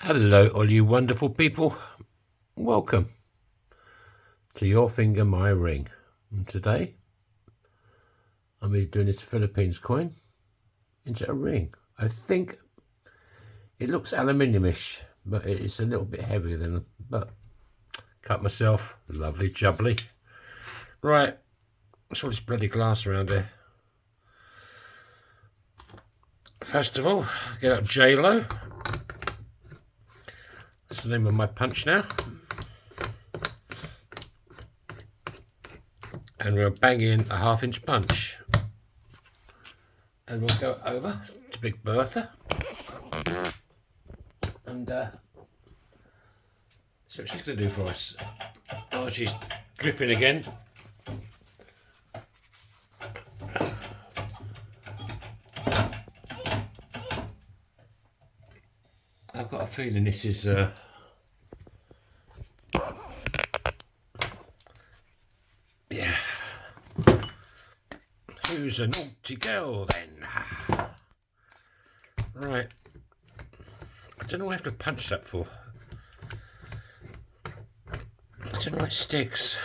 Hello, all you wonderful people. Welcome to Your Finger, My Ring. And today, I'm going to be doing this Philippines coin into a ring. I think it looks aluminium-ish, but it's a little bit heavier than, but cut myself, lovely jubbly. Right, what's all this bloody glass around here? First of all, get out J-Lo. That's the name of my punch now. And we'll bang in a 1/2 inch punch. And we'll go over to Big Bertha. And so what she's going to do for us. Oh, she's dripping again. I've got a feeling this is yeah. Who's a naughty girl then? Right. I don't know what I have to punch that for. I don't know why it sticks.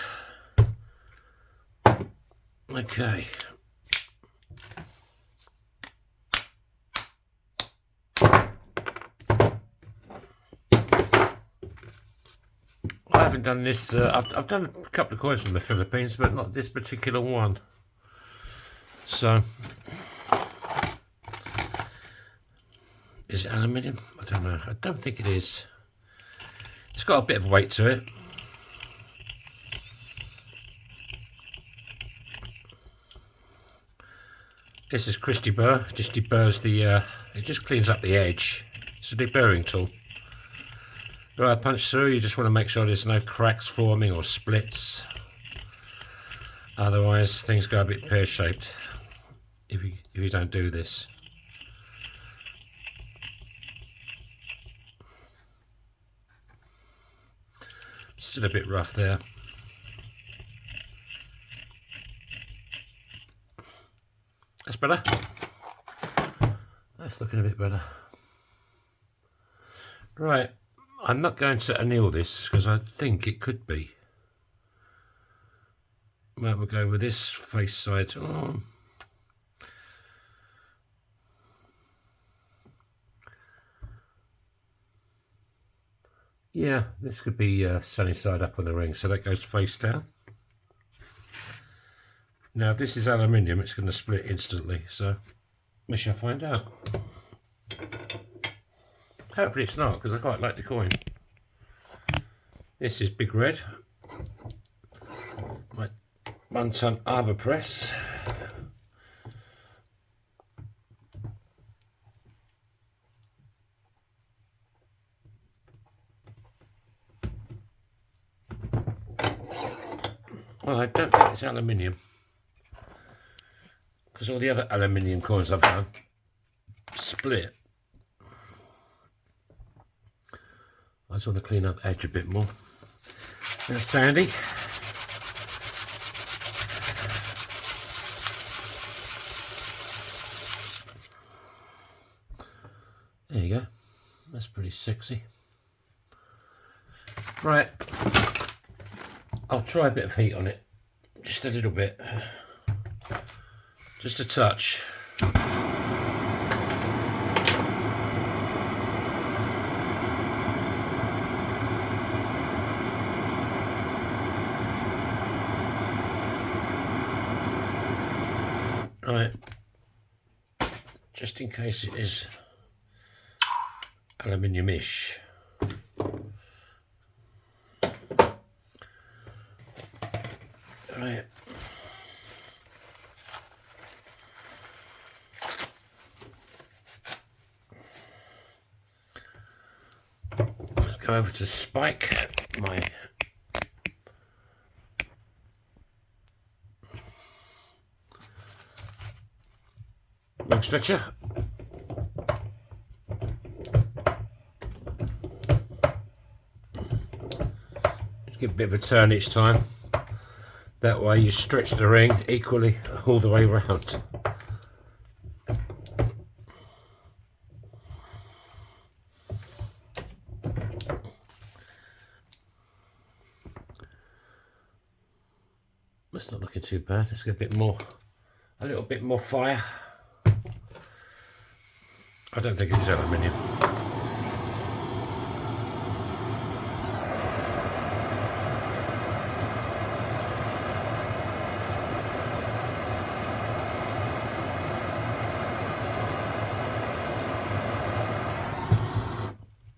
Okay. I haven't done this. I've done a couple of coins from the Philippines, but not this particular one. So, is it aluminium? I don't know. I don't think it is. It's got a bit of weight to it. This is Christy Burr. Just deburrs the. It just cleans up the edge. It's a deburring tool. Right, punch through. You just want to make sure there's no cracks forming or splits. Otherwise, things go a bit pear-shaped if you don't do this. Still a bit rough there. That's better. That's looking a bit better. Right, I'm not going to anneal this because I think it could be. Well, we'll go with this face side. Oh. Yeah, this could be sunny side up on the ring, so that goes face down. Now, if this is aluminium, it's going to split instantly, so we shall find out. Hopefully it's not, because I quite like the coin. This is Big Red, my 1 ton arbor press. Well, I don't think it's aluminium, because all the other aluminium coins I've done split. I just want to clean up the edge a bit more. That's sandy. There you go. That's pretty sexy. Right. I'll try a bit of heat on it. Just a little bit. Just a touch. Right, just in case it is aluminium-ish. Right. Let's go over to Spike, my ring stretcher. Just give it a bit of a turn each time. That way you stretch the ring equally all the way around. That's not looking too bad. Let's get a little bit more fire. I don't think it's aluminium.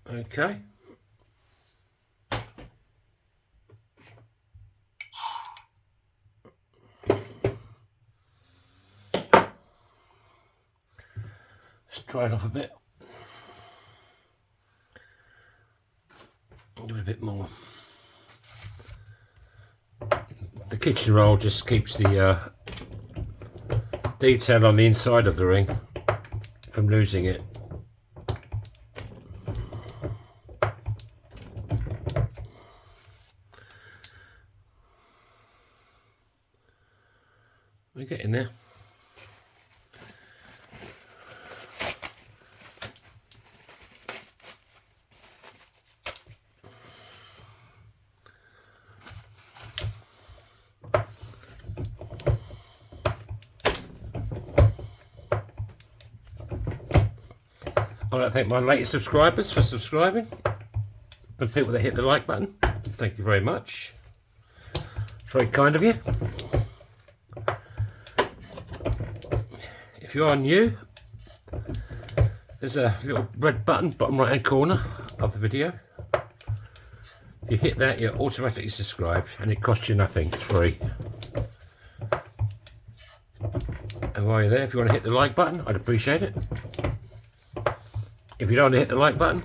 Okay. Let's dry it off a bit. Do a bit more. The kitchen roll just keeps the detail on the inside of the ring from losing it. We're getting there. I want to thank my latest subscribers for subscribing, and people that hit the like button. Thank you very much. It's very kind of you. If you are new, there's a little red button bottom right hand corner of the video. If you hit that, you're automatically subscribed and it costs you nothing. It's free. And while you're there, if you want to hit the like button, I'd appreciate it. If you don't want to hit the like button,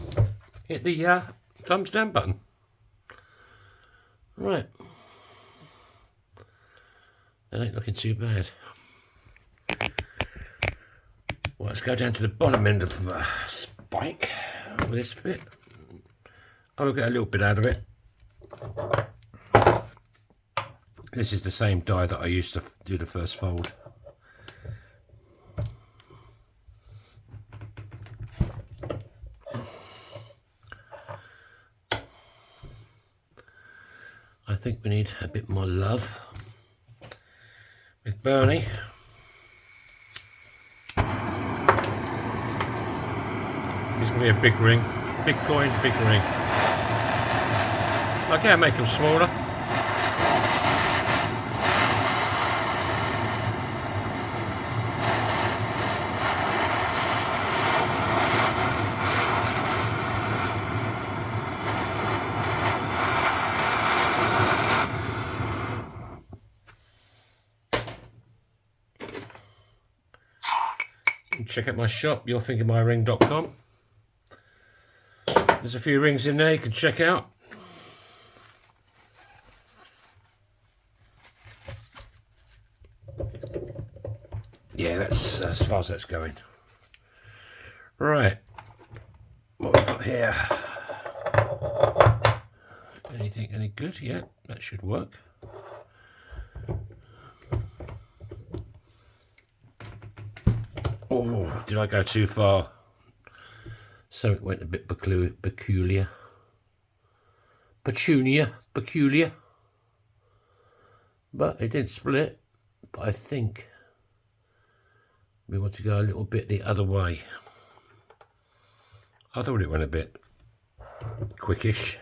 hit the thumbs down button. Right. That ain't looking too bad. Well, let's go down to the bottom end of the spike with this bit. I'll get a little bit out of it. This is the same die that I used to do the first fold. I think we need a bit more love with Bernie. It's going to be a big ring, big coin, big ring. I can't make them smaller. Check out my shop, yourfingermyring.com. There's a few rings in there you can check out. Yeah, that's as far as that's going. Right, what we got here? Anything any good? Yeah, that should work. Oh, did I go too far? So it went a bit peculiar. Peculiar. But it did split. But I think we want to go a little bit the other way. I thought it went a bit quickish.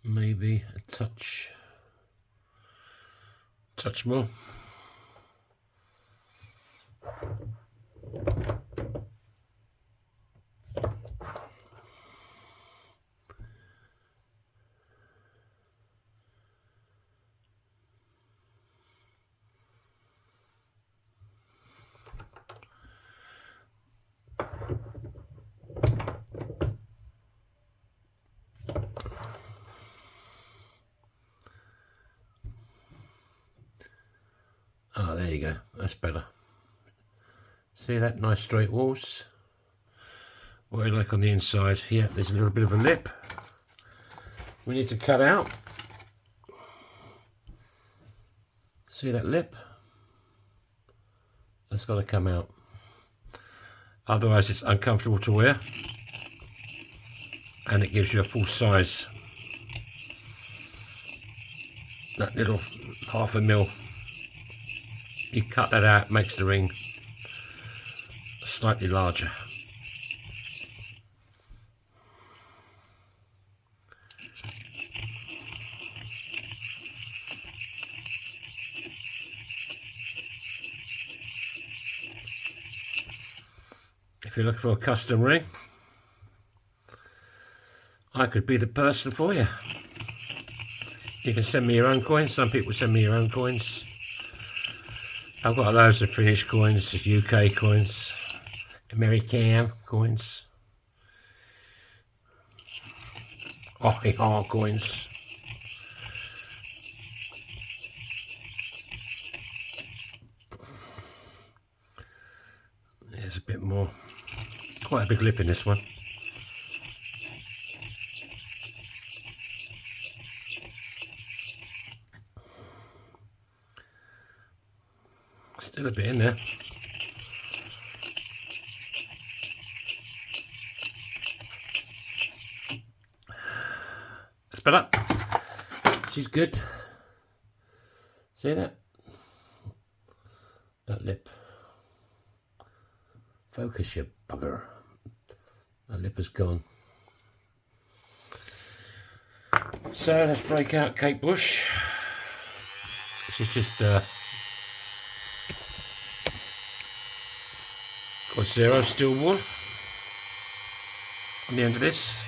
Maybe a touch more. Oh, there you go. That's better. See that? Nice straight walls. What do you like on the inside? Yeah, there's a little bit of a lip we need to cut out. See that lip? That's got to come out. otherwise it's uncomfortable to wear, and it gives you a full size. That little 1/2 mil, you cut that out, makes the ring slightly larger. If you're looking for a custom ring, I could be the person for you. You can send me your own coins. Some people send me your own coins. I've got loads of Finnish coins, UK coins, American coins, OHR coins. There's a bit more. Quite a big lip in this one. Still a bit in there. That's better. She's good. See that? That lip. Focus, you bugger. That lip is gone. So let's break out Kate Bush. This is just got 0 steel wool on the end of this.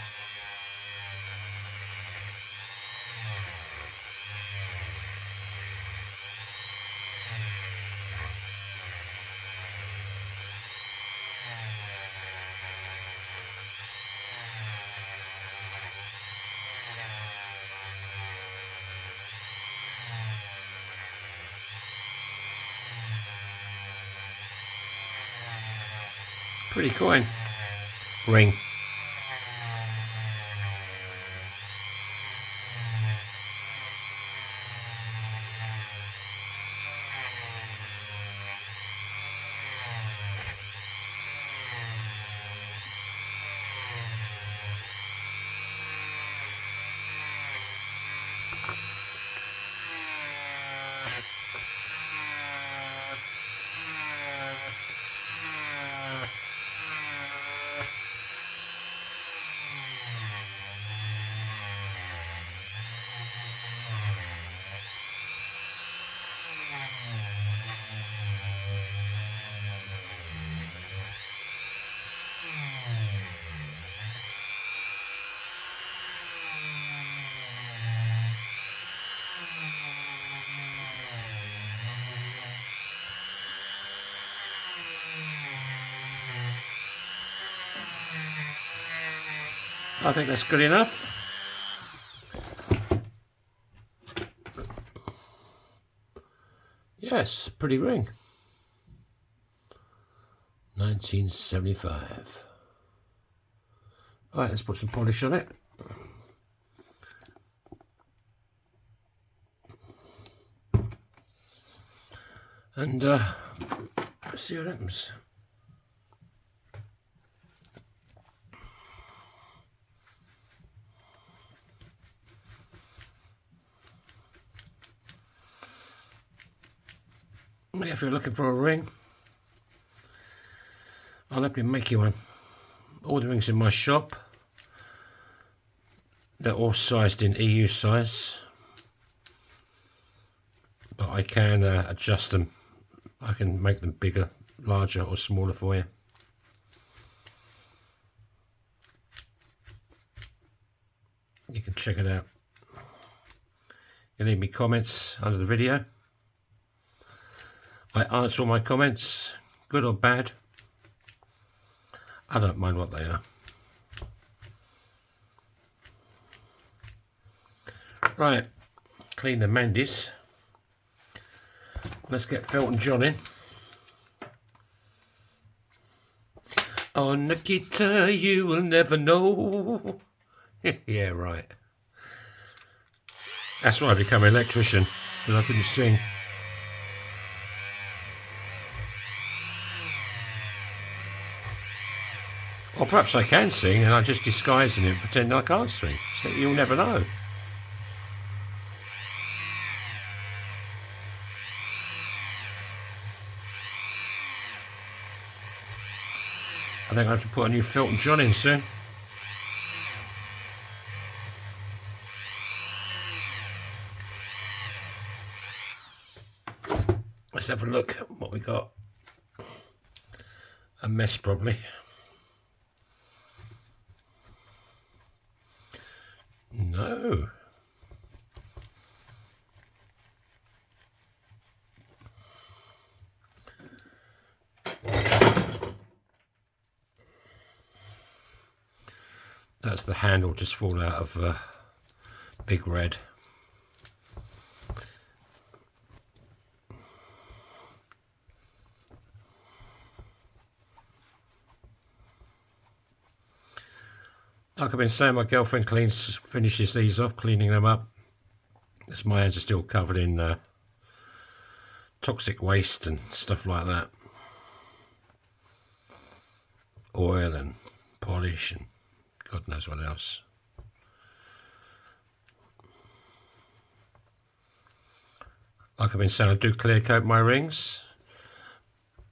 Pretty coin. Ring. I think that's good enough. Yes, pretty ring. 1975. Alright, let's put some polish on it. And let's see what happens. If you're looking for a ring, I'll help you make you one. All the rings in my shop, they're all sized in EU size, but I can adjust them. I can make them bigger, larger or smaller for you. You can check it out. You can leave me comments under the video. I answer all my comments, good or bad. I don't mind what they are. Right, clean the Mandy's. Let's get Felton John in. On the guitar you will never know. Yeah, right. That's why I became an electrician, because I couldn't sing. perhaps I can sing and I'm just disguising it and pretending I can't sing. So you'll never know. I think I have to put a new Felton John in soon. Let's have a look at what we got. A mess probably. No. That's the handle just fall out of Big Red. Like I've been saying, my girlfriend finishes these off, cleaning them up. As my hands are still covered in toxic waste and stuff like that. Oil and polish and God knows what else. Like I've been saying, I do clear coat my rings,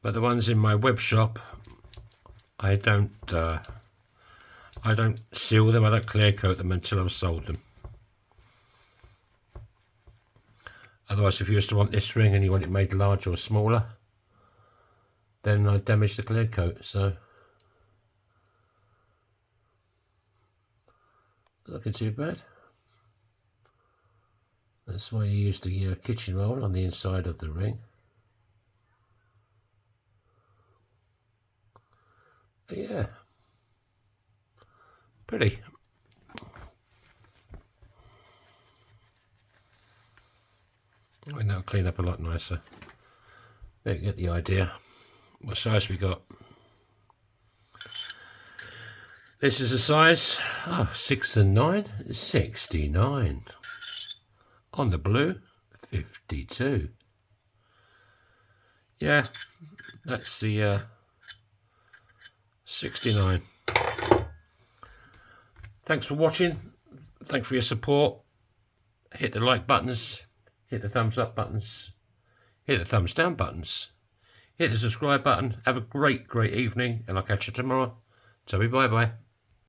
but the ones in my web shop, I don't seal them, I don't clear coat them until I've sold them. Otherwise, if you used to want this ring and you want it made larger or smaller, then I damage the clear coat. So looking too bad. That's why you use the kitchen roll on the inside of the ring. But yeah, pretty. I mean, that'll clean up a lot nicer. There you get the idea. What size we got? This is a size 6 and 9, 69. On the blue, 52. Yeah, that's the 69. Thanks for watching. Thanks for your support. Hit the like buttons, hit the thumbs up buttons, hit the thumbs down buttons, hit the subscribe button. Have a great evening, and I'll catch you tomorrow. So bye bye.